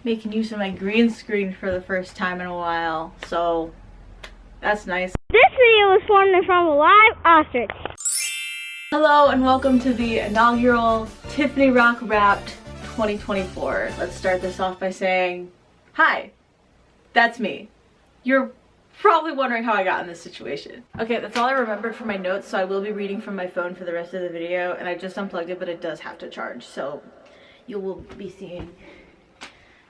Making use of my green screen for the first time in a while, so that's nice. This video was formed from a live ostrich. Hello and welcome to the inaugural Tiffany Rock Wrapped 2024. Let's start this off by saying, hi, that's me. You're probably wondering how I got in this situation. Okay, that's all I remembered from my notes, so I will be reading from my phone for the rest of the video, and I just unplugged it, but it does have to charge, so you will be seeing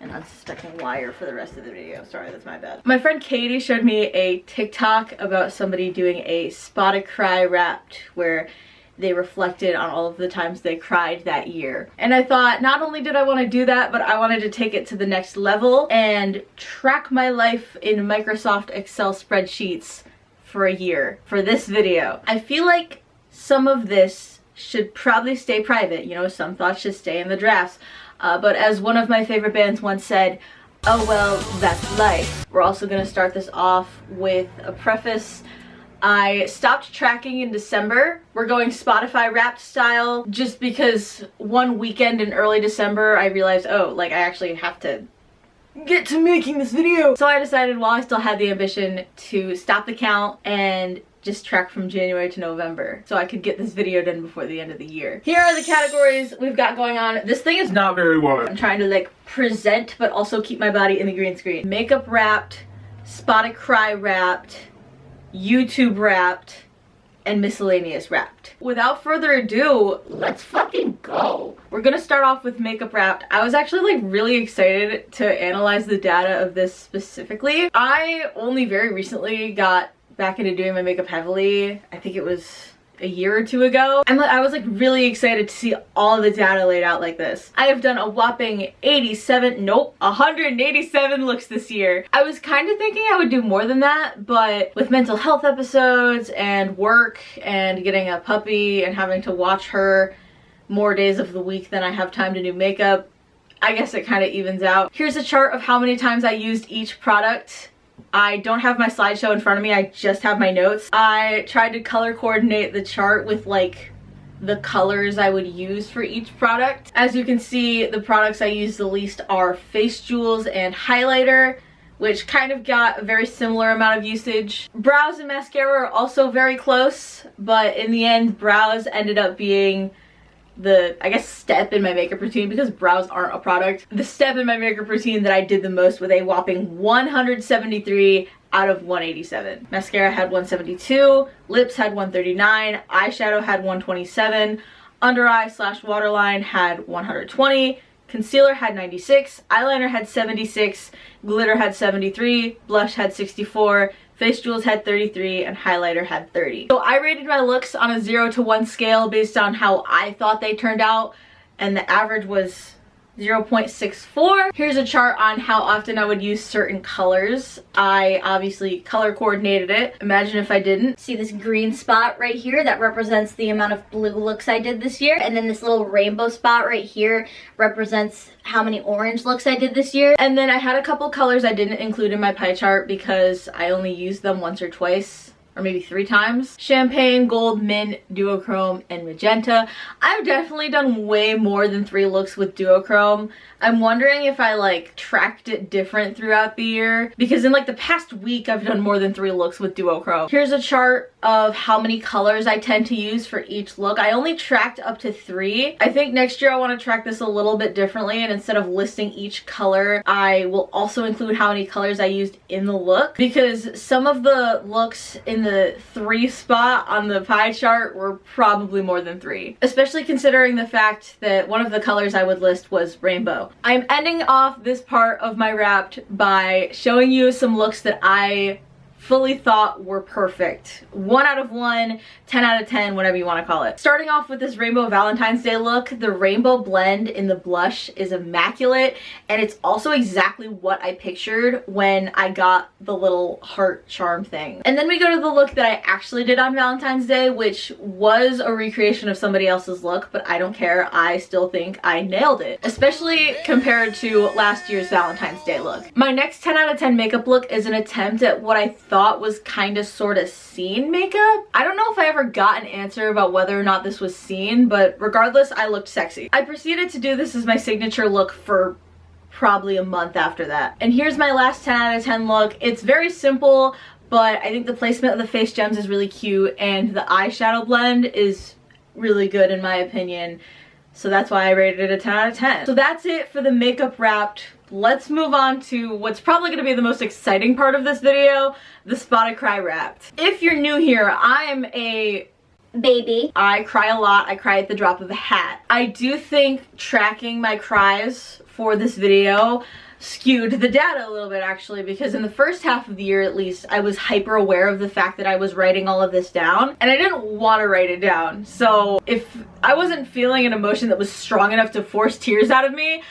an unsuspecting wire for the rest of the video. Sorry, that's my bad. My friend Katie showed me a TikTok about somebody doing a spotted cry wrapped where they reflected on all of the times they cried that year. And I thought, not only did I want to do that, but I wanted to take it to the next level and track my life in Microsoft Excel spreadsheets for a year for this video. I feel like some of this should probably stay private. You know, some thoughts should stay in the drafts. But as one of my favorite bands once said, oh well, that's life. We're also gonna start this off with a preface. I stopped tracking in December. We're going Spotify Wrapped style just because one weekend in early December I realized, oh, like I actually have to get to making this video. So I decided while I still had the ambition to stop the count and just track from January to November so I could get this video done before the end of the year. Here are the categories we've got going on. This thing is not very well. I'm trying to like present but also keep my body in the green screen. Makeup wrapped, spotted cry wrapped, YouTube wrapped, and miscellaneous wrapped. Without further ado, let's fucking go. We're gonna start off with makeup wrapped. I was actually like really excited to analyze the data of this specifically. I only very recently got back into doing my makeup heavily. I think it was a year or two ago. I was like really excited to see all the data laid out like this. I have done a whopping 187 looks this year. I was kind of thinking I would do more than that, but with mental health episodes and work and getting a puppy and having to watch her more days of the week than I have time to do makeup, I guess it kind of evens out. Here's a chart of how many times I used each product. I don't have my slideshow in front of me, I just have my notes. I tried to color coordinate the chart with like the colors I would use for each product. As you can see, the products I use the least are face jewels and highlighter, which kind of got a very similar amount of usage. Brows and mascara are also very close, but in the end, brows ended up being the, I guess, step in my makeup routine because brows aren't a product. The step in my makeup routine that I did the most with a whopping 173 out of 187. Mascara had 172, lips had 139, eyeshadow had 127, under eye / waterline had 120, concealer had 96, eyeliner had 76, glitter had 73, blush had 64, face jewels had 33, and highlighter had 30. So I rated my looks on a 0 to 1 scale based on how I thought they turned out, and the average was 0.64. Here's a chart on how often I would use certain colors. I obviously color coordinated it. Imagine if I didn't. See this green spot right here? That represents the amount of blue looks I did this year. And then this little rainbow spot right here represents how many orange looks I did this year. And then I had a couple colors I didn't include in my pie chart because I only used them once or twice, or maybe 3 times. Champagne, gold, mint, duochrome, and magenta. I've definitely done way more than 3 looks with duochrome. I'm wondering if I like tracked it different throughout the year because in like the past week I've done more than 3 looks with duochrome. Here's a chart of how many colors I tend to use for each look. I only tracked up to 3. I think next year I want to track this a little bit differently, and instead of listing each color, I will also include how many colors I used in the look because some of the looks in the 3 spot on the pie chart were probably more than 3, especially considering the fact that one of the colors I would list was rainbow. I'm ending off this part of my wrapped by showing you some looks that I fully thought were perfect. 1 out of 1, 10 out of 10, whatever you want to call it. Starting off with this rainbow Valentine's Day look, the rainbow blend in the blush is immaculate, and it's also exactly what I pictured when I got the little heart charm thing. And then we go to the look that I actually did on Valentine's Day, which was a recreation of somebody else's look, but I don't care. I still think I nailed it, especially compared to last year's Valentine's Day look. My next 10 out of 10 makeup look is an attempt at what I thought was kind of sort of scene makeup. I don't know if I ever got an answer about whether or not this was scene, but regardless, I looked sexy. I proceeded to do this as my signature look for probably a month after that. And here's my last 10 out of 10 look. It's very simple, but I think the placement of the face gems is really cute, and the eyeshadow blend is really good in my opinion. So that's why I rated it a 10 out of 10. So that's it for the makeup wrapped. Let's move on to what's probably going to be the most exciting part of this video, the spotted cry wrapped. If you're new here, I'm a baby. I cry a lot. I cry at the drop of a hat. I do think tracking my cries for this video skewed the data a little bit actually, because in the first half of the year at least, I was hyper aware of the fact that I was writing all of this down, and I didn't want to write it down. So if I wasn't feeling an emotion that was strong enough to force tears out of me,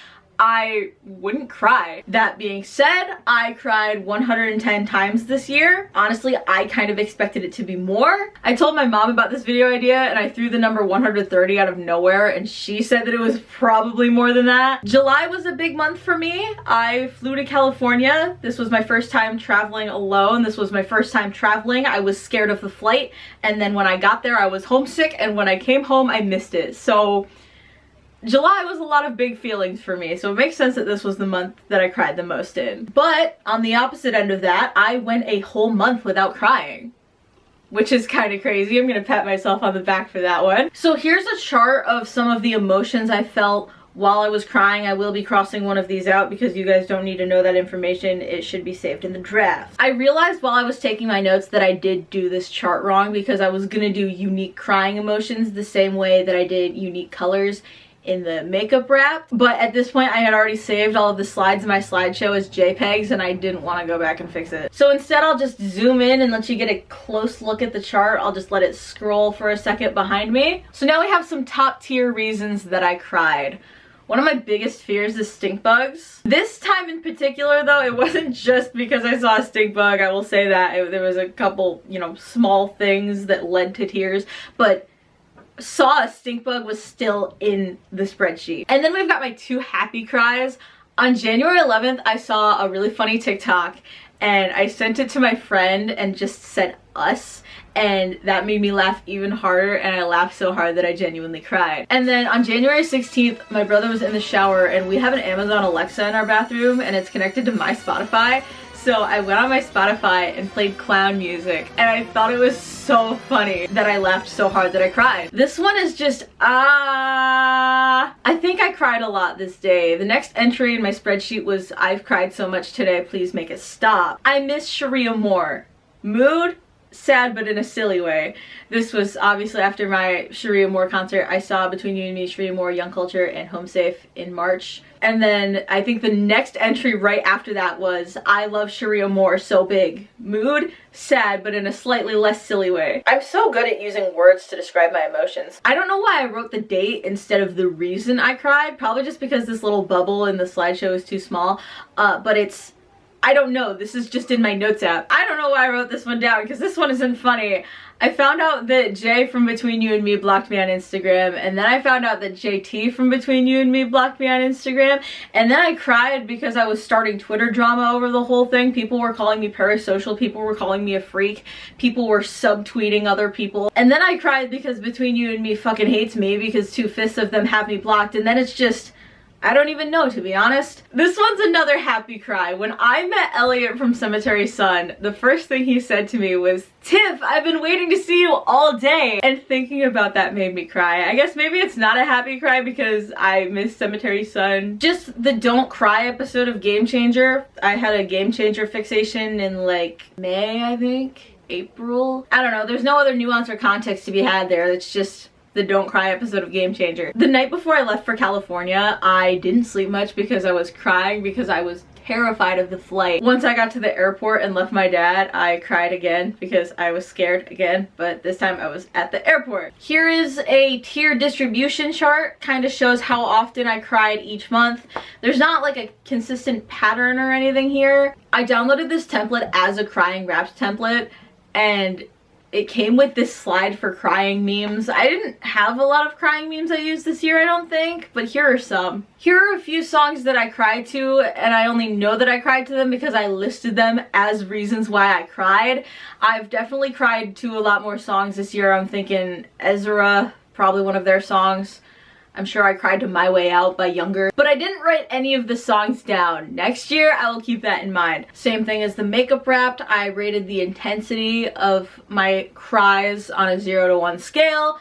I wouldn't cry. That being said, I cried 110 times this year. Honestly, I kind of expected it to be more. I told my mom about this video idea and I threw the number 130 out of nowhere, and she said that it was probably more than that. July was a big month for me. I flew to California. This was my first time traveling alone. This was my first time traveling. I was scared of the flight, and then when I got there I was homesick, and when I came home I missed it. So July was a lot of big feelings for me, so it makes sense that this was the month that I cried the most in. But on the opposite end of that, I went a whole month without crying, which is kind of crazy. I'm gonna pat myself on the back for that one. So here's a chart of some of the emotions I felt while I was crying. I will be crossing one of these out because you guys don't need to know that information. It should be saved in the draft. I realized while I was taking my notes that I did do this chart wrong, because I was gonna do unique crying emotions the same way that I did unique colors in the makeup wrap, but at this point I had already saved all of the slides in my slideshow as JPEGs and I didn't want to go back and fix it. So instead I'll just zoom in and let you get a close look at the chart. I'll just let it scroll for a second behind me. So now we have some top tier reasons that I cried. One of my biggest fears is stink bugs. This time in particular though, it wasn't just because I saw a stink bug, I will say that. There was a couple, you know, small things that led to tears, but saw a stink bug was still in the spreadsheet. And then we've got my two happy cries. On January 11th, I saw a really funny TikTok and I sent it to my friend and just said us, and that made me laugh even harder, and I laughed so hard that I genuinely cried. And then on January 16th, my brother was in the shower and we have an Amazon Alexa in our bathroom and it's connected to my Spotify. So I went on my Spotify and played clown music, and I thought it was so funny that I laughed so hard that I cried. This one is just, I think I cried a lot this day. The next entry in my spreadsheet was, I've cried so much today, please make it stop. I miss Sharia Moore. Mood? Sad, but in a silly way. This was obviously after my Sharia Moore concert. I saw Between You and Me, Sharia Moore, Young Culture, and Home Safe in March. And then I think the next entry right after that was, I love Sharia Moore so big. Mood? Sad, but in a slightly less silly way. I'm so good at using words to describe my emotions. I don't know why I wrote the date instead of the reason I cried. Probably just because this little bubble in the slideshow is too small. But it's, I don't know, this is just in my notes app. I don't know why I wrote this one down because this one isn't funny. I found out that Jay from Between You and Me blocked me on Instagram, and then I found out that JT from Between You and Me blocked me on Instagram, and then I cried because I was starting Twitter drama over the whole thing. People were calling me parasocial, people were calling me a freak, people were subtweeting other people, and then I cried because Between You and Me fucking hates me because 2/5 of them have me blocked, and then it's just, I don't even know, to be honest. This one's another happy cry. When I met Elliot from Cemetery Sun, the first thing he said to me was, Tiff, I've been waiting to see you all day. And thinking about that made me cry. I guess maybe it's not a happy cry because I miss Cemetery Sun. Just the Don't Cry episode of Game Changer. I had a Game Changer fixation in like May, I think, April. I don't know, there's no other nuance or context to be had there. It's just the Don't Cry episode of Game Changer. The night before I left for California, I didn't sleep much because I was crying because I was terrified of the flight. Once I got to the airport and left my dad, I cried again because I was scared again, but this time I was at the airport. Here is a tier distribution chart. Kind of shows how often I cried each month. There's not like a consistent pattern or anything here. I downloaded this template as a crying wrapped template, and it came with this slide for crying memes. I didn't have a lot of crying memes I used this year, I don't think, but here are some. Here are a few songs that I cried to, and I only know that I cried to them because I listed them as reasons why I cried. I've definitely cried to a lot more songs this year. I'm thinking Ezra, probably one of their songs. I'm sure I cried to My Way Out by Younger, but I didn't write any of the songs down. Next year, I will keep that in mind. Same thing as the makeup wrapped. I rated the intensity of my cries on a 0 to 1 scale.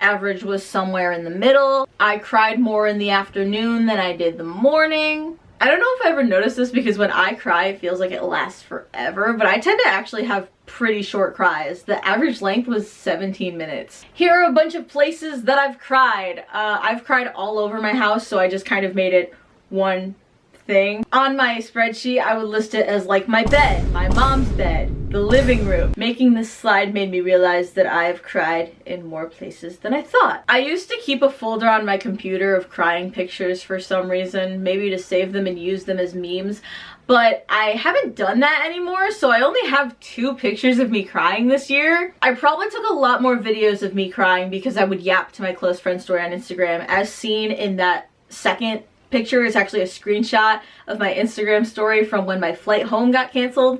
Average was somewhere in the middle. I cried more in the afternoon than I did the morning. I don't know if I ever noticed this because when I cry, it feels like it lasts forever, but I tend to actually have pretty short cries. The average length was 17 minutes. Here are a bunch of places that I've cried. I've cried all over my house, so I just kind of made it one thing. On my spreadsheet, I would list it as like my bed, my mom's bed, the living room. Making this slide made me realize that I've cried in more places than I thought. I used to keep a folder on my computer of crying pictures for some reason, maybe to save them and use them as memes, but I haven't done that anymore, so I only have 2 pictures of me crying this year. I probably took a lot more videos of me crying because I would yap to my close friend story on Instagram, as seen in that second picture. Is actually a screenshot of my Instagram story from when my flight home got canceled.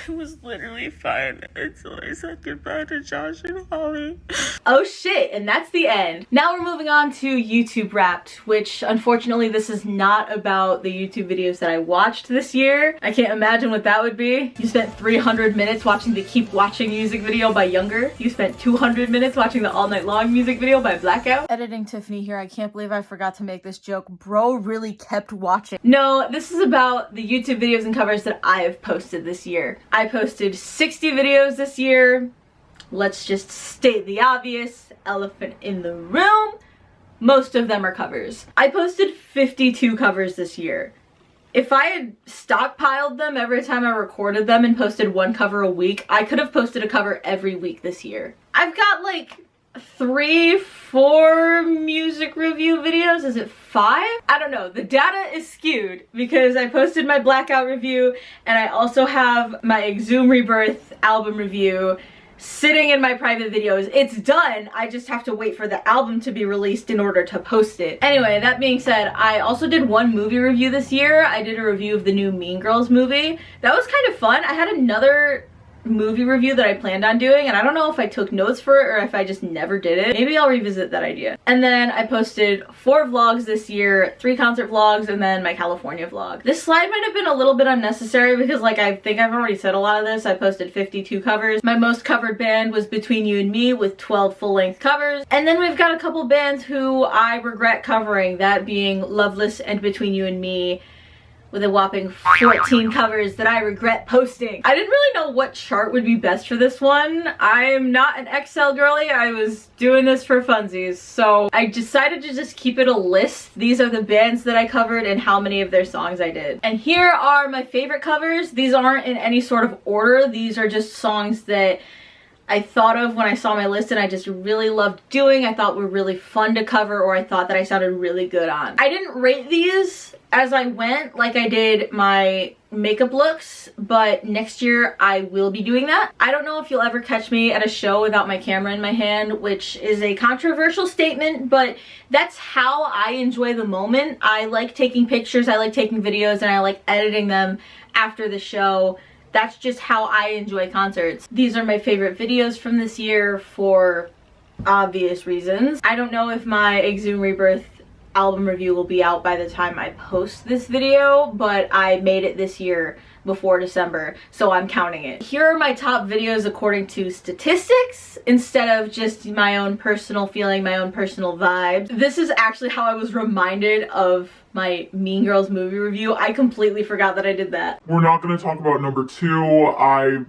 It was literally fine until I said goodbye to Josh and Holly. Oh shit, and that's the end. Now we're moving on to YouTube Wrapped, which unfortunately this is not about the YouTube videos that I watched this year. I can't imagine what that would be. You spent 300 minutes watching the Keep Watching music video by Younger. You spent 200 minutes watching the All Night Long music video by Blackout. Editing Tiffany here, I can't believe I forgot to make this joke. Bro really kept watching. No, this is about the YouTube videos and covers that I have posted this year. I posted 60 videos this year. Let's just state the obvious, elephant in the room. Most of them are covers. I posted 52 covers this year. If I had stockpiled them every time I recorded them and posted 1 cover a week, I could have posted a cover every week this year. I've got like 3-4 music review videos. Is it 5? I don't know. The data is skewed because I posted my Blackout review and I also have my Exhume Rebirth album review sitting in my private videos. It's done. I just have to wait for the album to be released in order to post it. Anyway, that being said, I also did 1 movie review this year. I did a review of the new Mean Girls movie. That was kind of fun. I had another movie review that I planned on doing, and I don't know if I took notes for it or if I just never did it. Maybe I'll revisit that idea. And then I posted 4 vlogs this year, 3 concert vlogs, and then my California vlog. This slide might have been a little bit unnecessary because like I think I've already said a lot of this. I posted 52 covers. My most covered band was Between You and Me with 12 full-length covers. And then we've got a couple bands who I regret covering, that being Loveless and Between You and Me, with a whopping 14 covers that I regret posting. I didn't really know what chart would be best for this one. I'm not an Excel girly. I was doing this for funsies, so I decided to just keep it a list. These are the bands that I covered and how many of their songs I did. And here are my favorite covers. These aren't in any sort of order. These are just songs that I thought of when I saw my list and I just really loved doing. I thought were really fun to cover, or I thought that I sounded really good on. I didn't rate these as I went like I did my makeup looks, but next year I will be doing that. I don't know if you'll ever catch me at a show without my camera in my hand, which is a controversial statement, but that's how I enjoy the moment. I like taking pictures, I like taking videos, and I like editing them after the show. That's just how I enjoy concerts. These are my favorite videos from this year for obvious reasons. I don't know if my Exhume Rebirth album review will be out by the time I post this video, but I made it this year before December, so I'm counting it. Here are my top videos according to statistics instead of just my own personal feeling, my own personal vibes. This is actually how I was reminded of my Mean Girls movie review. I completely forgot that I did that. We're not going to talk about number 2. I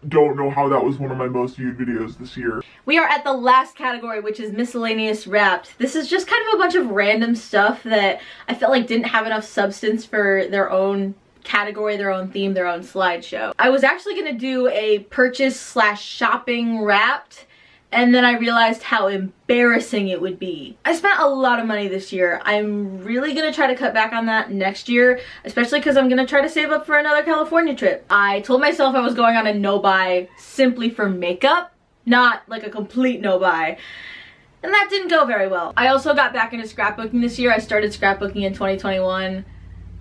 don't know how that was one of my most viewed videos this year. We are at the last category, which is miscellaneous wrapped. This is just kind of a bunch of random stuff that I felt like didn't have enough substance for their own category, their own theme, their own slideshow. I was actually gonna do a purchase/shopping wrapped, and then I realized how embarrassing it would be. I spent a lot of money this year. I'm really gonna try to cut back on that next year, especially because I'm gonna try to save up for another California trip. I told myself I was going on a no-buy simply for makeup, not like a complete no-buy. And that didn't go very well. I also got back into scrapbooking this year. I started scrapbooking in 2021.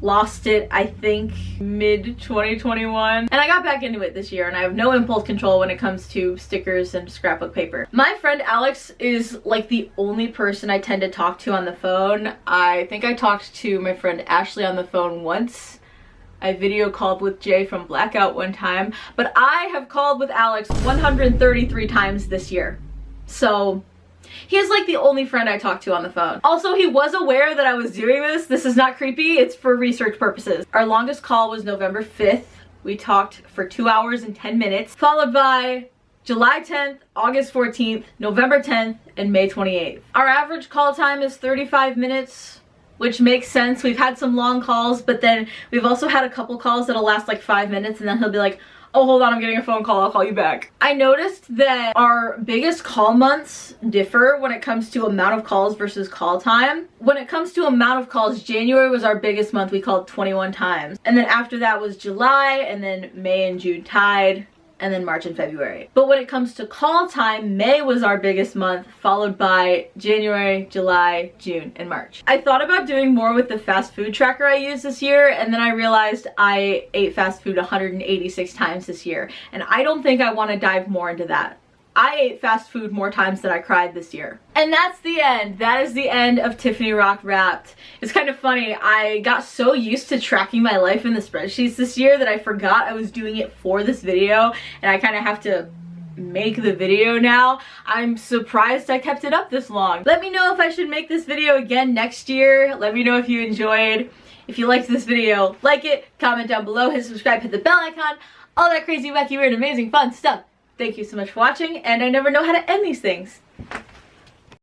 lost it, I think, mid-2021. And I got back into it this year, and I have no impulse control when it comes to stickers and scrapbook paper. My friend Alex is like the only person I tend to talk to on the phone. I think I talked to my friend Ashley on the phone once. I video called with Jay from Blackout one time, but I have called with Alex 133 times this year. So he is like the only friend I talk to on the phone. Also, he was aware that I was doing this. This is not creepy, it's for research purposes. Our longest call was November 5th. We talked for 2 hours and 10 minutes, followed by July 10th, August 14th, November 10th, and May 28th. Our average call time is 35 minutes, which makes sense. We've had some long calls, but then we've also had a couple calls that'll last like 5 minutes, and then he'll be like, oh, hold on, I'm getting a phone call, I'll call you back. I noticed that our biggest call months differ when it comes to amount of calls versus call time. When it comes to amount of calls, January was our biggest month. We called 21 times. And then after that was July, and then May and June tied, and then March and February. But when it comes to call time, May was our biggest month, followed by January, July, June, and March. I thought about doing more with the fast food tracker I used this year, and then I realized I ate fast food 186 times this year, and I don't think I want to dive more into that. I ate fast food more times than I cried this year. And that's the end. That is the end of Tiffany Rock Wrapped. It's kind of funny, I got so used to tracking my life in the spreadsheets this year that I forgot I was doing it for this video, and I kind of have to make the video now. I'm surprised I kept it up this long. Let me know if I should make this video again next year. Let me know if you enjoyed. If you liked this video, like it, comment down below, hit subscribe, hit the bell icon, all that crazy, wacky, weird, amazing, fun stuff. Thank you so much for watching, and I never know how to end these things.